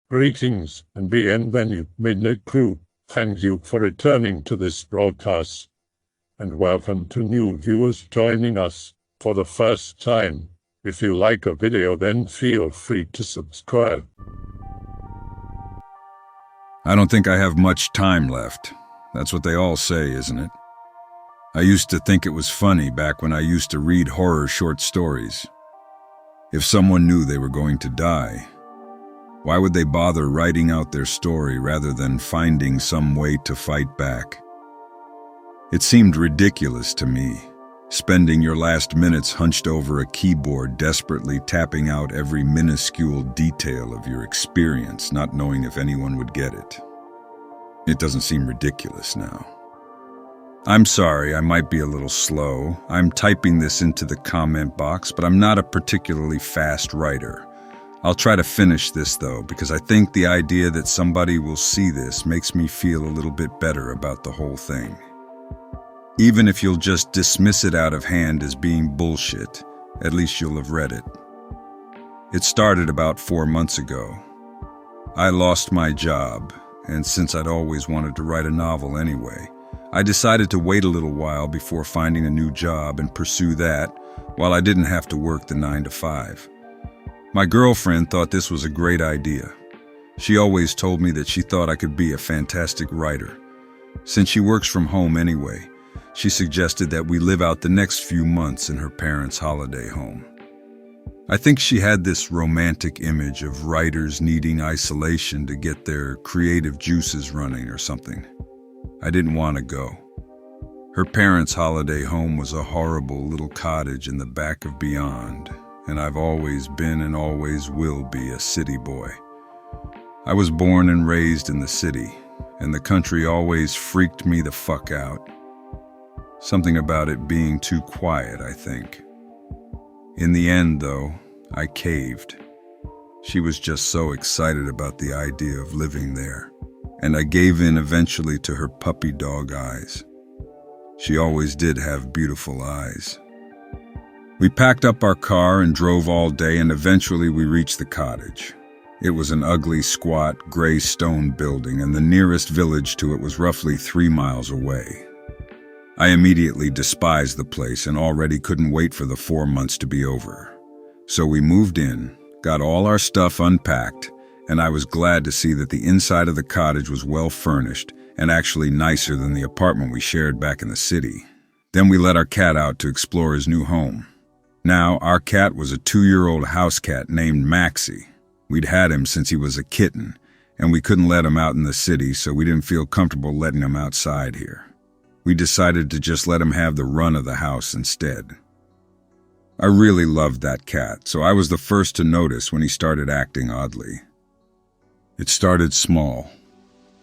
Greetings and bienvenue, Midnight Crew. Thank you for returning to this broadcast, and welcome to new viewers joining us for the first time. If you like a video, then feel free to subscribe. I don't think I have much time left. That's what they all say, isn't it? I used to think it was funny back when I used to read horror short stories. If someone knew they were going to die, why would they bother writing out their story rather than finding some way to fight back? It seemed ridiculous to me, spending your last minutes hunched over a keyboard desperately tapping out every minuscule detail of your experience, not knowing if anyone would get it. It doesn't seem ridiculous now. I'm sorry, I might be a little slow. I'm typing this into the comment box, but I'm not a particularly fast writer. I'll try to finish this though, because I think the idea that somebody will see this makes me feel a little bit better about the whole thing. Even if you'll just dismiss it out of hand as being bullshit, at least you'll have read it. It started about 4 months ago. I lost my job, and since I'd always wanted to write a novel anyway, I decided to wait a little while before finding a new job and pursue that while I didn't have to work the 9 to 5. My girlfriend thought this was a great idea. She always told me that she thought I could be a fantastic writer. Since she works from home anyway, she suggested that we live out the next few months in her parents' holiday home. I think she had this romantic image of writers needing isolation to get their creative juices running or something. I didn't want to go. Her parents' holiday home was a horrible little cottage in the back of beyond, and I've always been and always will be a city boy. I was born and raised in the city, and the country always freaked me the fuck out. Something about it being too quiet, I think. In the end, though, I caved. She was just so excited about the idea of living there, and I gave in eventually to her puppy dog eyes. She always did have beautiful eyes. We packed up our car and drove all day, and eventually we reached the cottage. It was an ugly, squat, gray stone building, and the nearest village to it was roughly 3 miles away. I immediately despised the place and already couldn't wait for the 4 months to be over. So we moved in, got all our stuff unpacked, and I was glad to see that the inside of the cottage was well furnished and actually nicer than the apartment we shared back in the city. Then we let our cat out to explore his new home. Now, our cat was a 2-year-old house cat named Maxie. We'd had him since he was a kitten, and we couldn't let him out in the city, so we didn't feel comfortable letting him outside here. We decided to just let him have the run of the house instead. I really loved that cat, so I was the first to notice when he started acting oddly. It started small.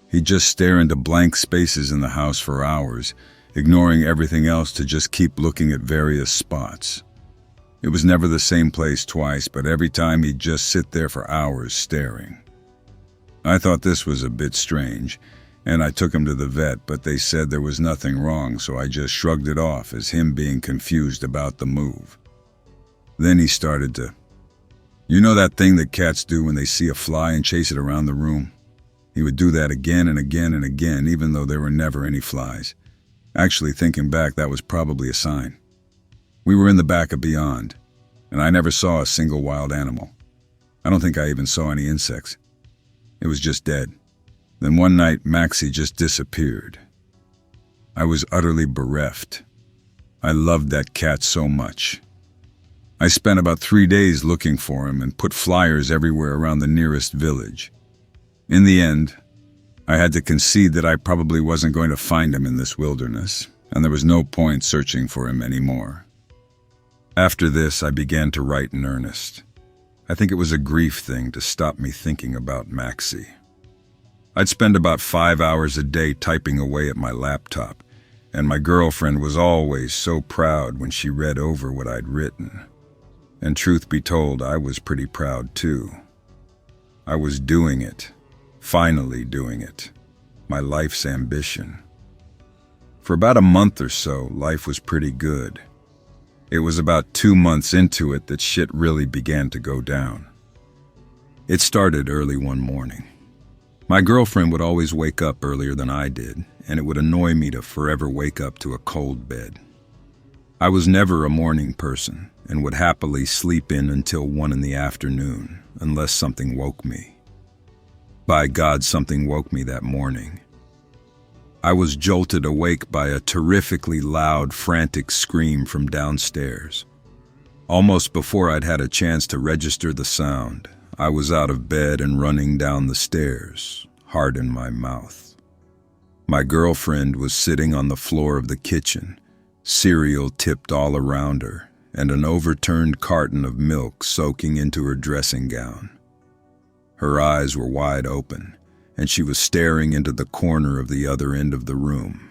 He'd just stare into blank spaces in the house for hours, ignoring everything else to just keep looking at various spots. It was never the same place twice, but every time he'd just sit there for hours staring. I thought this was a bit strange, and I took him to the vet, but they said there was nothing wrong, so I just shrugged it off as him being confused about the move. Then he started to, you know that thing that cats do when they see a fly and chase it around the room? He would do that again and again and again, even though there were never any flies. Actually, thinking back, that was probably a sign. We were in the back of beyond, and I never saw a single wild animal. I don't think I even saw any insects. It was just dead. Then one night, Maxie just disappeared. I was utterly bereft. I loved that cat so much. I spent about 3 days looking for him and put flyers everywhere around the nearest village. In the end, I had to concede that I probably wasn't going to find him in this wilderness, and there was no point searching for him anymore. After this, I began to write in earnest. I think it was a grief thing to stop me thinking about Maxie. I'd spend about 5 hours a day typing away at my laptop, and my girlfriend was always so proud when she read over what I'd written. And truth be told, I was pretty proud too. I was doing it, finally doing it, my life's ambition. For about a month or so, life was pretty good. It was about 2 months into it that shit really began to go down. It started early one morning. My girlfriend would always wake up earlier than I did, and it would annoy me to forever wake up to a cold bed. I was never a morning person and would happily sleep in until 1 in the afternoon, unless something woke me. By God, something woke me that morning. I was jolted awake by a terrifically loud, frantic scream from downstairs. Almost before I'd had a chance to register the sound, I was out of bed and running down the stairs, heart in my mouth. My girlfriend was sitting on the floor of the kitchen, cereal tipped all around her, and an overturned carton of milk soaking into her dressing gown. Her eyes were wide open, and she was staring into the corner of the other end of the room.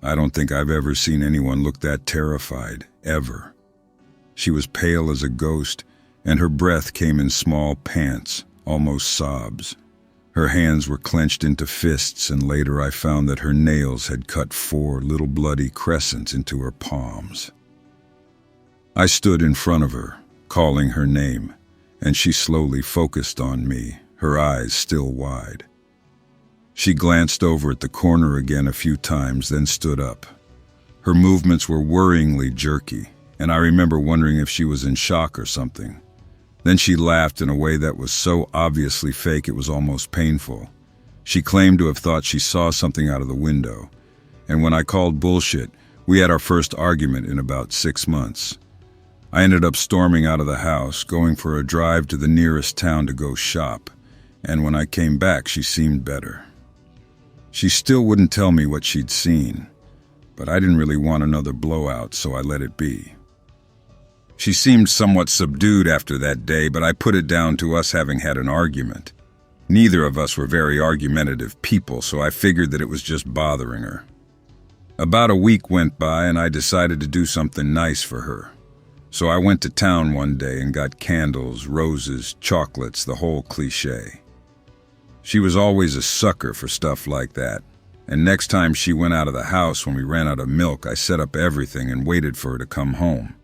I don't think I've ever seen anyone look that terrified, ever. She was pale as a ghost, and her breath came in small pants, almost sobs. Her hands were clenched into fists, and later I found that her nails had cut 4 little bloody crescents into her palms. I stood in front of her, calling her name, and she slowly focused on me, her eyes still wide. She glanced over at the corner again a few times, then stood up. Her movements were worryingly jerky, and I remember wondering if she was in shock or something. Then she laughed in a way that was so obviously fake it was almost painful. She claimed to have thought she saw something out of the window, and when I called bullshit, we had our first argument in about 6 months. I ended up storming out of the house, going for a drive to the nearest town to go shop, and when I came back, she seemed better. She still wouldn't tell me what she'd seen, but I didn't really want another blowout, so I let it be. She seemed somewhat subdued after that day, but I put it down to us having had an argument. Neither of us were very argumentative people, so I figured that it was just bothering her. About a week went by, and I decided to do something nice for her. So I went to town one day and got candles, roses, chocolates, the whole cliché. She was always a sucker for stuff like that, and next time she went out of the house when we ran out of milk, I set up everything and waited for her to come home.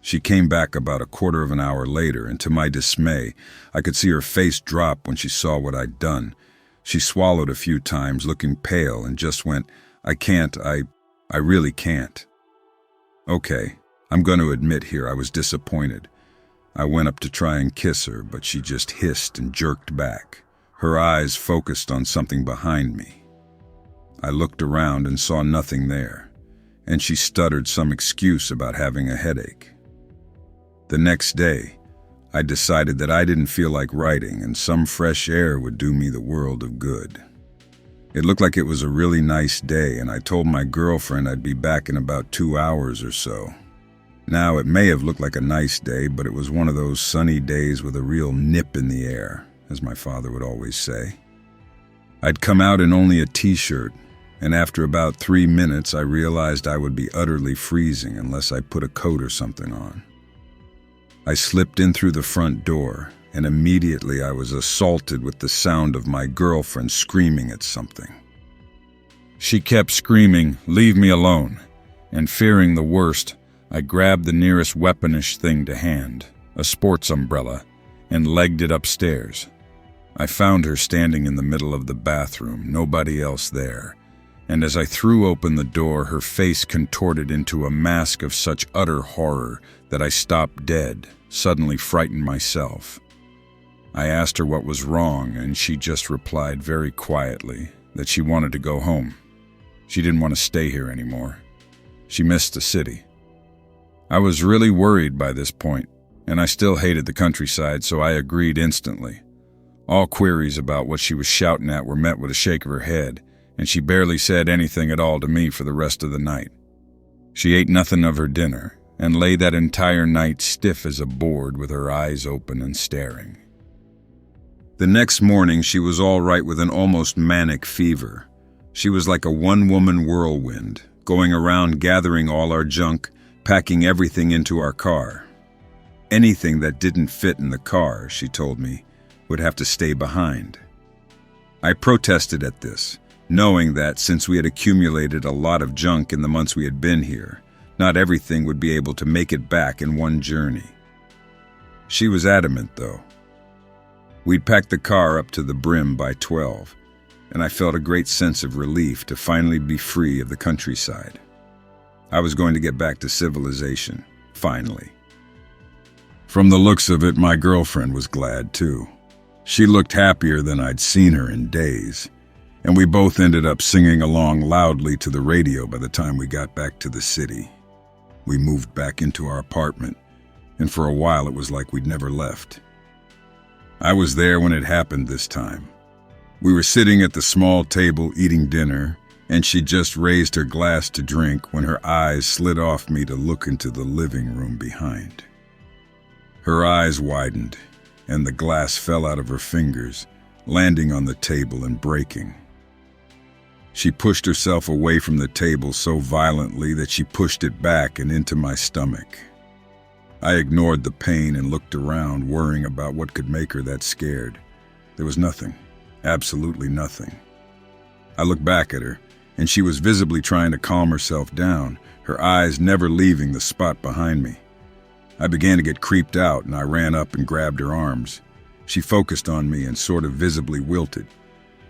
She came back about a quarter of an hour later, and to my dismay, I could see her face drop when she saw what I'd done. She swallowed a few times, looking pale, and just went, I really can't. Okay, I'm going to admit here I was disappointed. I went up to try and kiss her, but she just hissed and jerked back. Her eyes focused on something behind me. I looked around and saw nothing there, and she stuttered some excuse about having a headache. The next day, I decided that I didn't feel like writing and some fresh air would do me the world of good. It looked like it was a really nice day, and I told my girlfriend I'd be back in about 2 hours or so. Now, it may have looked like a nice day, but it was one of those sunny days with a real nip in the air, as my father would always say. I'd come out in only a t-shirt, and after about 3 minutes I realized I would be utterly freezing unless I put a coat or something on. I slipped in through the front door, and immediately I was assaulted with the sound of my girlfriend screaming at something. She kept screaming, "Leave me alone," and fearing the worst, I grabbed the nearest weaponish thing to hand, a sports umbrella, and legged it upstairs. I found her standing in the middle of the bathroom, nobody else there, and as I threw open the door, her face contorted into a mask of such utter horror that I stopped dead, suddenly frightened myself. I asked her what was wrong, and she just replied very quietly that she wanted to go home. She didn't want to stay here anymore. She missed the city. I was really worried by this point, and I still hated the countryside, so I agreed instantly. All queries about what she was shouting at were met with a shake of her head, and she barely said anything at all to me for the rest of the night. She ate nothing of her dinner, and lay that entire night stiff as a board with her eyes open and staring. The next morning she was all right with an almost manic fever. She was like a one-woman whirlwind, going around gathering all our junk, packing everything into our car. Anything that didn't fit in the car, she told me, would have to stay behind. I protested at this, knowing that since we had accumulated a lot of junk in the months we had been here, not everything would be able to make it back in one journey. She was adamant, though. We'd packed the car up to the brim by 12, and I felt a great sense of relief to finally be free of the countryside. I was going to get back to civilization, finally. From the looks of it, my girlfriend was glad too. She looked happier than I'd seen her in days, and we both ended up singing along loudly to the radio by the time we got back to the city. We moved back into our apartment, and for a while it was like we'd never left. I was there when it happened this time. We were sitting at the small table eating dinner, and she just raised her glass to drink when her eyes slid off me to look into the living room behind. Her eyes widened, and the glass fell out of her fingers, landing on the table and breaking. She pushed herself away from the table so violently that she pushed it back and into my stomach. I ignored the pain and looked around, worrying about what could make her that scared. There was nothing, absolutely nothing. I looked back at her, and she was visibly trying to calm herself down, her eyes never leaving the spot behind me. I began to get creeped out, and I ran up and grabbed her arms. She focused on me and sort of visibly wilted.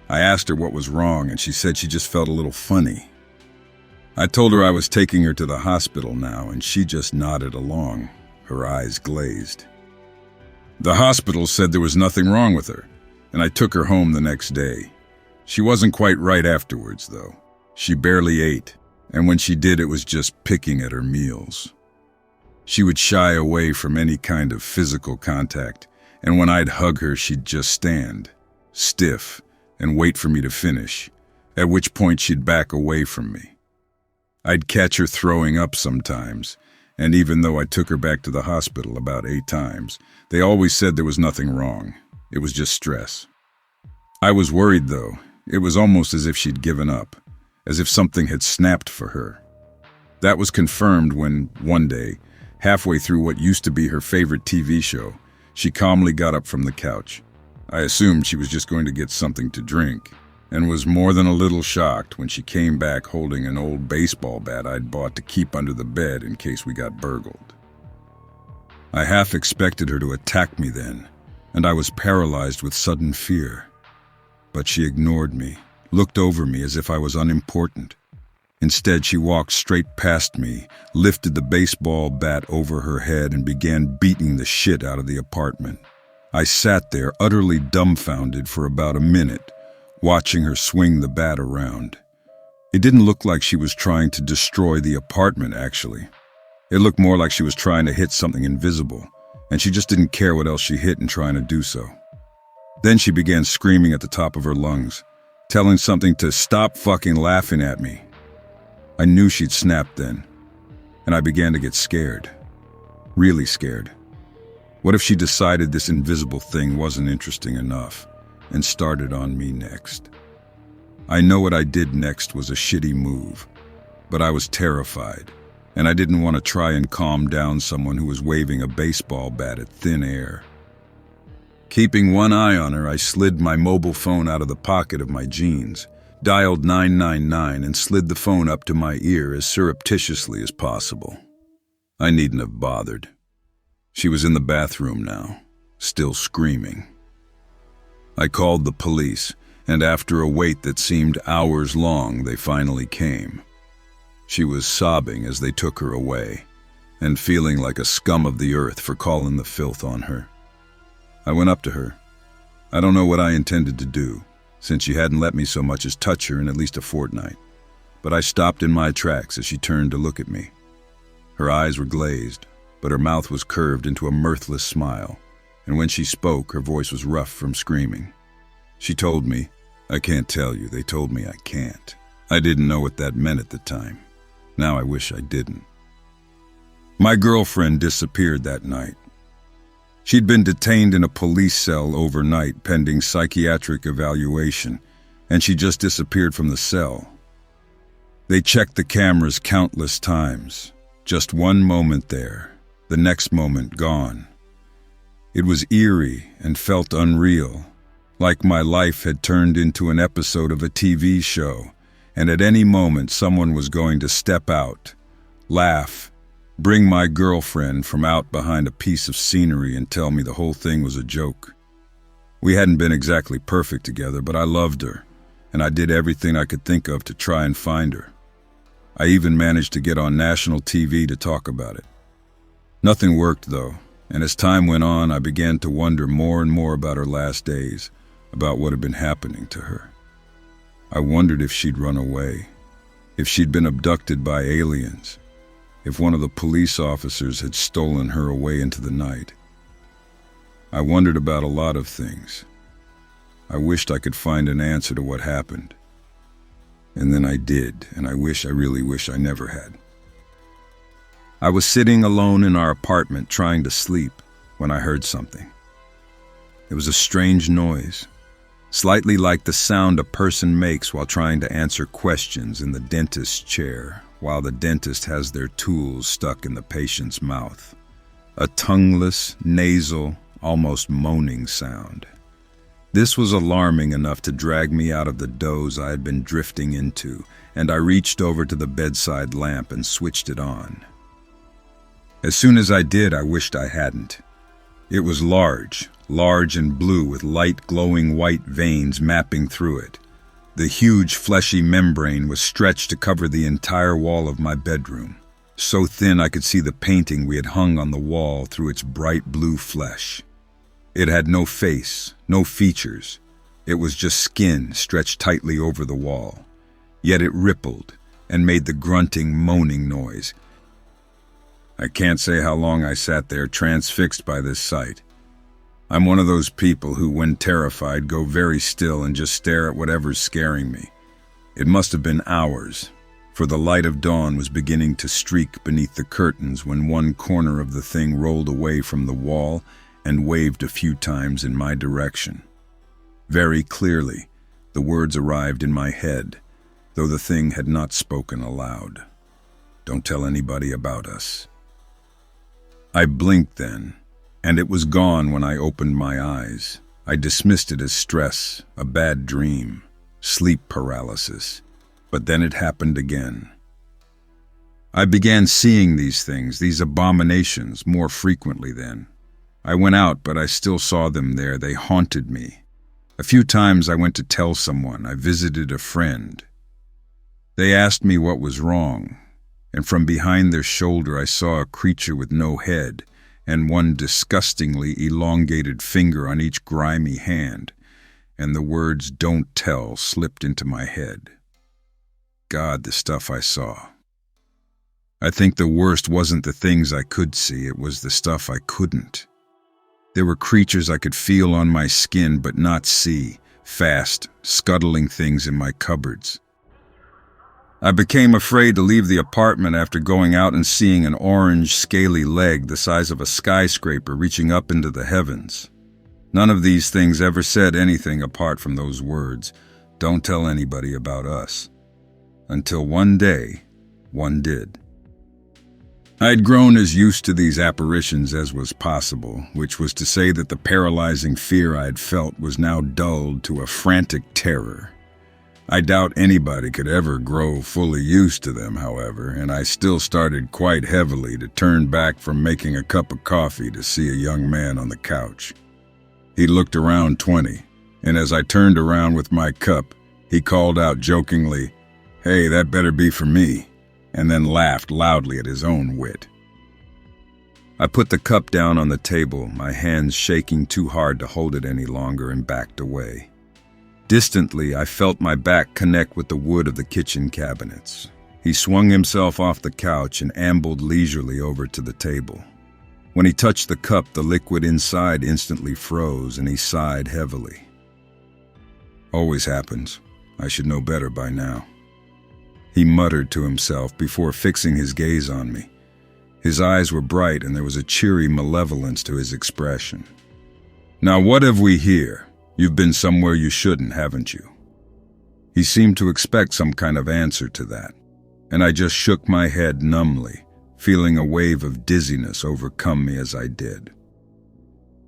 I asked her what was wrong, and she said she just felt a little funny. I told her I was taking her to the hospital now, and she just nodded along, her eyes glazed. The hospital said there was nothing wrong with her, and I took her home the next day. She wasn't quite right afterwards, though. She barely ate, and when she did, it was just picking at her meals. She would shy away from any kind of physical contact, and when I'd hug her, she'd just stand, stiff, and wait for me to finish, at which point she'd back away from me. I'd catch her throwing up sometimes, and even though I took her back to the hospital about 8 times, they always said there was nothing wrong. It was just stress. I was worried, though. It was almost as if she'd given up, as if something had snapped for her. That was confirmed when, one day, halfway through what used to be her favorite TV show, she calmly got up from the couch. I assumed she was just going to get something to drink, and was more than a little shocked when she came back holding an old baseball bat I'd bought to keep under the bed in case we got burgled. I half expected her to attack me then, and I was paralyzed with sudden fear. But she ignored me, looked over me as if I was unimportant. Instead, she walked straight past me, lifted the baseball bat over her head, and began beating the shit out of the apartment. I sat there, utterly dumbfounded for about a minute, watching her swing the bat around. It didn't look like she was trying to destroy the apartment, actually. It looked more like she was trying to hit something invisible, and she just didn't care what else she hit in trying to do so. Then she began screaming at the top of her lungs, telling something to stop fucking laughing at me. I knew she'd snapped then, and I began to get scared. Really scared. What if she decided this invisible thing wasn't interesting enough and started on me next? I know what I did next was a shitty move, but I was terrified, and I didn't want to try and calm down someone who was waving a baseball bat at thin air. Keeping one eye on her, I slid my mobile phone out of the pocket of my jeans, dialed 999, and slid the phone up to my ear as surreptitiously as possible. I needn't have bothered. She was in the bathroom now, still screaming. I called the police, and after a wait that seemed hours long, they finally came. She was sobbing as they took her away, and feeling like a scum of the earth for calling the filth on her. I went up to her. I don't know what I intended to do, since she hadn't let me so much as touch her in at least a fortnight, but I stopped in my tracks as she turned to look at me. Her eyes were glazed, but her mouth was curved into a mirthless smile, and when she spoke, her voice was rough from screaming. She told me, "I can't tell you, they told me I can't." I didn't know what that meant at the time. Now I wish I didn't. My girlfriend disappeared that night. She'd been detained in a police cell overnight pending psychiatric evaluation, and she just disappeared from the cell. They checked the cameras countless times. Just one moment there, the next moment gone. It was eerie and felt unreal, like my life had turned into an episode of a TV show, and at any moment someone was going to step out, laugh, bring my girlfriend from out behind a piece of scenery and tell me the whole thing was a joke. We hadn't been exactly perfect together, but I loved her, and I did everything I could think of to try and find her. I even managed to get on national TV to talk about it. Nothing worked, though, and as time went on, I began to wonder more and more about her last days, about what had been happening to her. I wondered if she'd run away, if she'd been abducted by aliens, if one of the police officers had stolen her away into the night. I wondered about a lot of things. I wished I could find an answer to what happened. And then I did, and I really wish I never had. I was sitting alone in our apartment trying to sleep when I heard something. It was a strange noise, slightly like the sound a person makes while trying to answer questions in the dentist's chair, while the dentist has their tools stuck in the patient's mouth. A tongueless, nasal, almost moaning sound. This was alarming enough to drag me out of the doze I had been drifting into, and I reached over to the bedside lamp and switched it on. As soon as I did, I wished I hadn't. It was large and blue with light glowing white veins mapping through it. The huge fleshy membrane was stretched to cover the entire wall of my bedroom, so thin I could see the painting we had hung on the wall through its bright blue flesh. It had no face, no features. It was just skin stretched tightly over the wall. Yet it rippled and made the grunting, moaning noise. I can't say how long I sat there transfixed by this sight. I'm one of those people who, when terrified, go very still and just stare at whatever's scaring me. It must have been hours, for the light of dawn was beginning to streak beneath the curtains when one corner of the thing rolled away from the wall and waved a few times in my direction. Very clearly, the words arrived in my head, though the thing had not spoken aloud. "Don't tell anybody about us." I blinked then, and it was gone when I opened my eyes. I dismissed it as stress, a bad dream, sleep paralysis. But then it happened again. I began seeing these things, these abominations, more frequently then. I went out, but I still saw them there. They haunted me. A few times I went to tell someone. I visited a friend. They asked me what was wrong, and from behind their shoulder I saw a creature with no head and one disgustingly elongated finger on each grimy hand, and the words "don't tell" slipped into my head. God, the stuff I saw. I think the worst wasn't the things I could see, it was the stuff I couldn't. There were creatures I could feel on my skin but not see, fast, scuttling things in my cupboards. I became afraid to leave the apartment after going out and seeing an orange, scaly leg the size of a skyscraper reaching up into the heavens. None of these things ever said anything apart from those words, "Don't tell anybody about us." Until one day, one did. I'd grown as used to these apparitions as was possible, which was to say that the paralyzing fear I had felt was now dulled to a frantic terror. I doubt anybody could ever grow fully used to them, however, and I still started quite heavily to turn back from making a cup of coffee to see a young man on the couch. He looked around 20, and as I turned around with my cup, he called out jokingly, "Hey, that better be for me," and then laughed loudly at his own wit. I put the cup down on the table, my hands shaking too hard to hold it any longer, and backed away. Distantly, I felt my back connect with the wood of the kitchen cabinets. He swung himself off the couch and ambled leisurely over to the table. When he touched the cup, the liquid inside instantly froze, and he sighed heavily. Always happens. I should know better by now. He muttered to himself before fixing his gaze on me. His eyes were bright, and there was a cheery malevolence to his expression. "Now what have we here? You've been somewhere you shouldn't, haven't you?" He seemed to expect some kind of answer to that, and I just shook my head numbly, feeling a wave of dizziness overcome me as I did.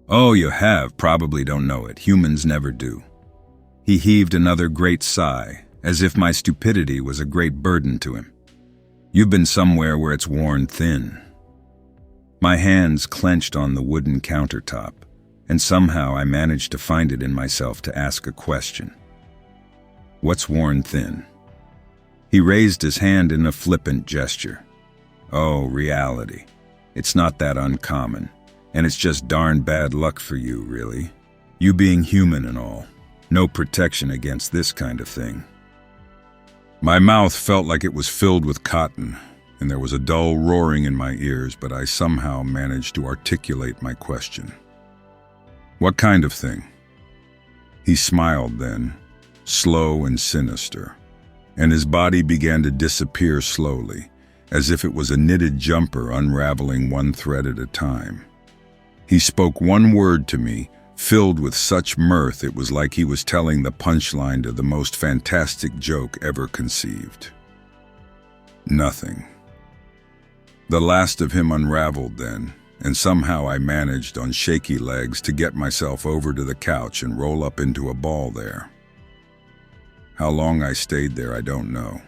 "Oh, you have, probably don't know it. Humans never do." He heaved another great sigh, as if my stupidity was a great burden to him. "You've been somewhere where it's worn thin." My hands clenched on the wooden countertop. and somehow I managed to find it in myself to ask a question. "What's worn thin?" He raised his hand in a flippant gesture. "Oh, reality. It's not that uncommon, and it's just darn bad luck for you, really. You being human and all. No protection against this kind of thing." My mouth felt like it was filled with cotton, and there was a dull roaring in my ears, but I somehow managed to articulate my question. "What kind of thing?" He smiled then, slow and sinister, and his body began to disappear slowly, as if it was a knitted jumper unraveling one thread at a time. He spoke one word to me, filled with such mirth it was like he was telling the punchline to the most fantastic joke ever conceived. Nothing. The last of him unraveled then, and somehow I managed on shaky legs to get myself over to the couch and roll up into a ball there. How long I stayed there, I don't know.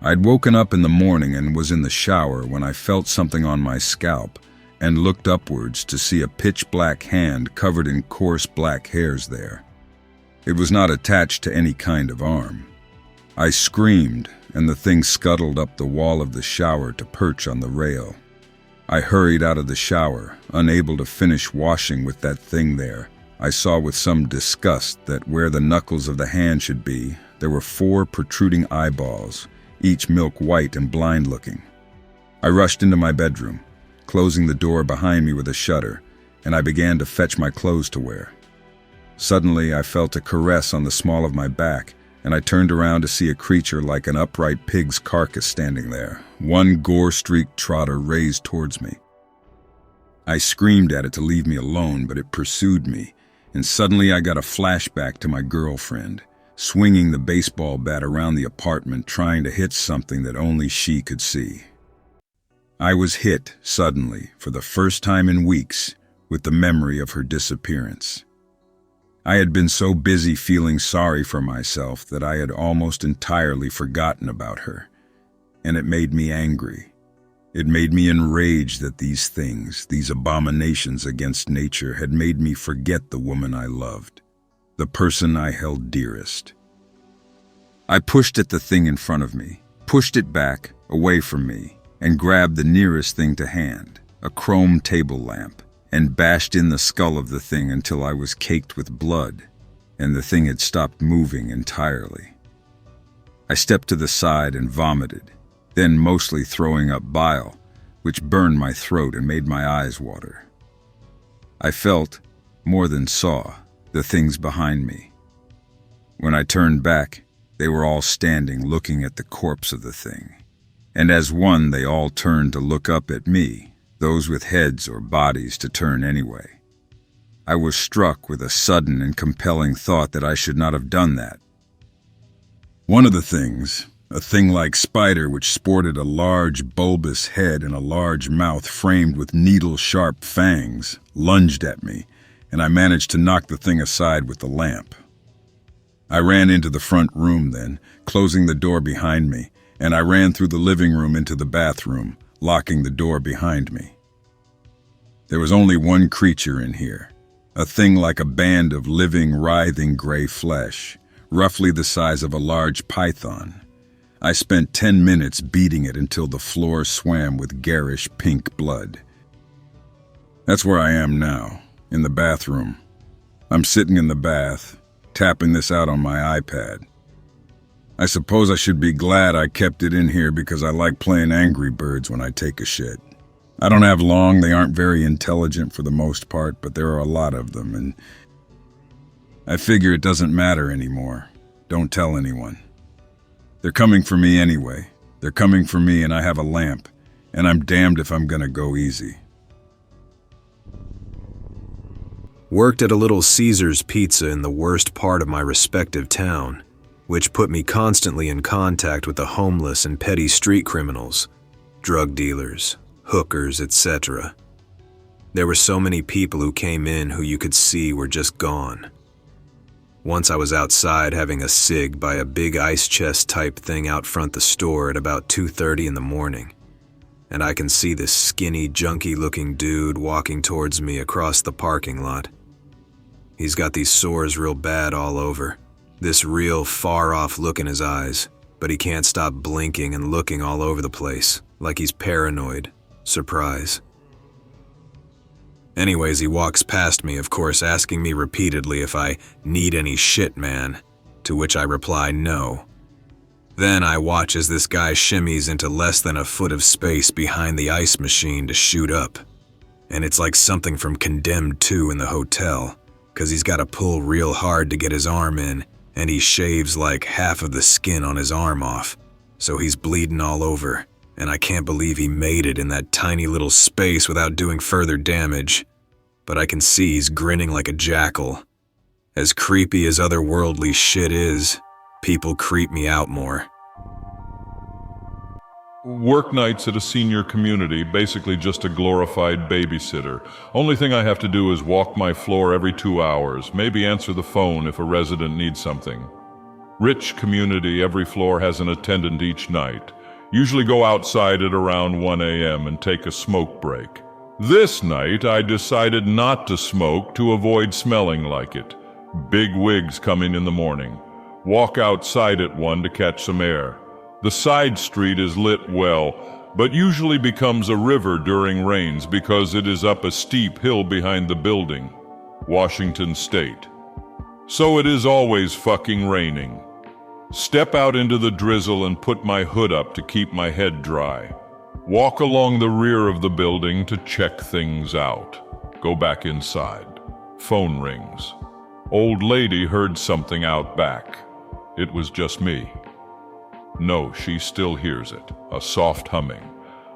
I'd woken up in the morning and was in the shower when I felt something on my scalp and looked upwards to see a pitch-black hand covered in coarse black hairs there. It was not attached to any kind of arm. I screamed, and the thing scuttled up the wall of the shower to perch on the rail. I hurried out of the shower, unable to finish washing with that thing there. I saw with some disgust that where the knuckles of the hand should be, there were 4 protruding eyeballs, each milk-white and blind-looking. I rushed into my bedroom, closing the door behind me with a shutter, and I began to fetch my clothes to wear. Suddenly, I felt a caress on the small of my back, and I turned around to see a creature like an upright pig's carcass standing there, one gore-streaked trotter raised towards me. I screamed at it to leave me alone, but it pursued me, and suddenly I got a flashback to my girlfriend, swinging the baseball bat around the apartment trying to hit something that only she could see. I was hit, suddenly, for the first time in weeks, with the memory of her disappearance. I had been so busy feeling sorry for myself that I had almost entirely forgotten about her, and it made me angry. It made me enraged that these things, these abominations against nature, had made me forget the woman I loved, the person I held dearest. I pushed at the thing in front of me, pushed it back, away from me, and grabbed the nearest thing to hand, a chrome table lamp, and bashed in the skull of the thing until I was caked with blood, and the thing had stopped moving entirely. I stepped to the side and vomited, then mostly throwing up bile, which burned my throat and made my eyes water. I felt, more than saw, the things behind me. When I turned back, they were all standing looking at the corpse of the thing. And as one, they all turned to look up at me, those with heads or bodies to turn anyway. I was struck with a sudden and compelling thought that I should not have done that. One of the things, a thing-like spider which sported a large bulbous head and a large mouth framed with needle-sharp fangs, lunged at me, and I managed to knock the thing aside with the lamp. I ran into the front room then, closing the door behind me, and I ran through the living room into the bathroom, locking the door behind me. There was only one creature in here, a thing like a band of living, writhing gray flesh, roughly the size of a large python. I spent 10 minutes beating it until the floor swam with garish pink blood. That's where I am now, in the bathroom. I'm sitting in the bath, tapping this out on my iPad. I suppose I should be glad I kept it in here because I like playing Angry Birds when I take a shit. I don't have long, they aren't very intelligent for the most part, but there are a lot of them, and I figure it doesn't matter anymore. Don't tell anyone. They're coming for me anyway. They're coming for me and I have a lamp, and I'm damned if I'm gonna go easy. Worked at a little Caesar's Pizza in the worst part of my respective town, which put me constantly in contact with the homeless and petty street criminals, drug dealers, hookers, etc. There were so many people who came in who you could see were just gone. Once I was outside having a cig by a big ice chest type thing out front the store at about 2:30 in the morning, and I can see this skinny, junky-looking dude walking towards me across the parking lot. He's got these sores real bad all over, this real far-off look in his eyes, but he can't stop blinking and looking all over the place, like he's paranoid. Surprise. Anyways, he walks past me, of course, asking me repeatedly if I need any shit, man, to which I reply no. Then I watch as this guy shimmies into less than a foot of space behind the ice machine to shoot up. And it's like something from Condemned 2 in the hotel, 'cause he's gotta pull real hard to get his arm in, and he shaves like half of the skin on his arm off, so he's bleeding all over, and I can't believe he made it in that tiny little space without doing further damage. But I can see he's grinning like a jackal. As creepy as otherworldly shit is, people creep me out more. Work nights at a senior community, basically just a glorified babysitter. Only thing I have to do is walk my floor every 2 hours, maybe answer the phone if a resident needs something. Rich community, every floor has an attendant each night. Usually go outside at around 1 a.m. and take a smoke break. This night I decided not to smoke to avoid smelling like it. Big wigs coming in the morning. Walk outside at 1 to catch some air. The side street is lit well, but usually becomes a river during rains because it is up a steep hill behind the building. Washington State. So it is always fucking raining. Step out into the drizzle and put my hood up to keep my head dry. Walk along the rear of the building to check things out. Go back inside. Phone rings. Old lady heard something out back. It was just me. No, she still hears it, a soft humming.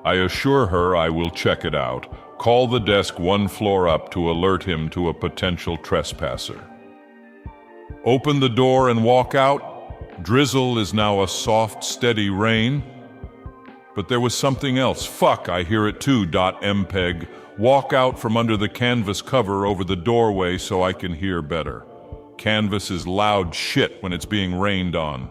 I assure her I will check it out, call the desk 1 floor up to alert him to a potential trespasser. Open the door and walk out. Drizzle is now a soft, steady rain. But there was something else. Fuck, I hear it too, .mpeg. Walk out from under the canvas cover over the doorway so I can hear better. Canvas is loud shit when it's being rained on.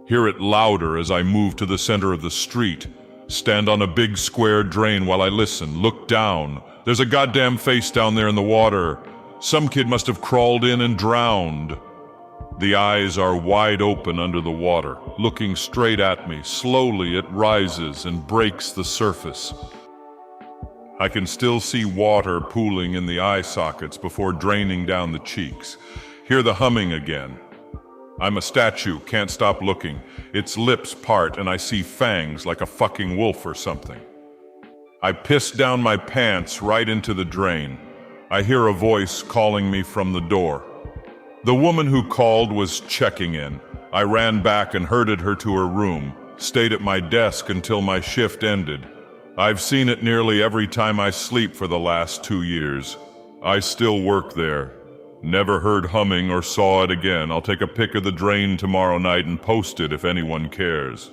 Hear it louder as I move to the center of the street. Stand on a big square drain while I listen. Look down. There's a goddamn face down there in the water. Some kid must have crawled in and drowned. The eyes are wide open under the water, looking straight at me. Slowly it rises and breaks the surface. I can still see water pooling in the eye sockets before draining down the cheeks. Hear the humming again. I'm a statue, can't stop looking. Its lips part and I see fangs like a fucking wolf or something. I piss down my pants right into the drain. I hear a voice calling me from the door. The woman who called was checking in. I ran back and herded her to her room, stayed at my desk until my shift ended. I've seen it nearly every time I sleep for the last 2 years. I still work there. Never heard humming or saw it again. I'll take a pic of the drain tomorrow night and post it if anyone cares.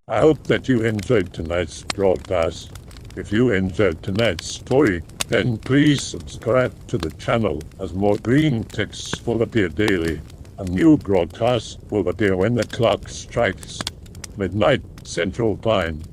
I hope that you enjoyed tonight's broadcast. If you enjoyed tonight's story, then please subscribe to the channel as more green texts will appear daily. A new broadcast will appear when the clock strikes midnight Central Time.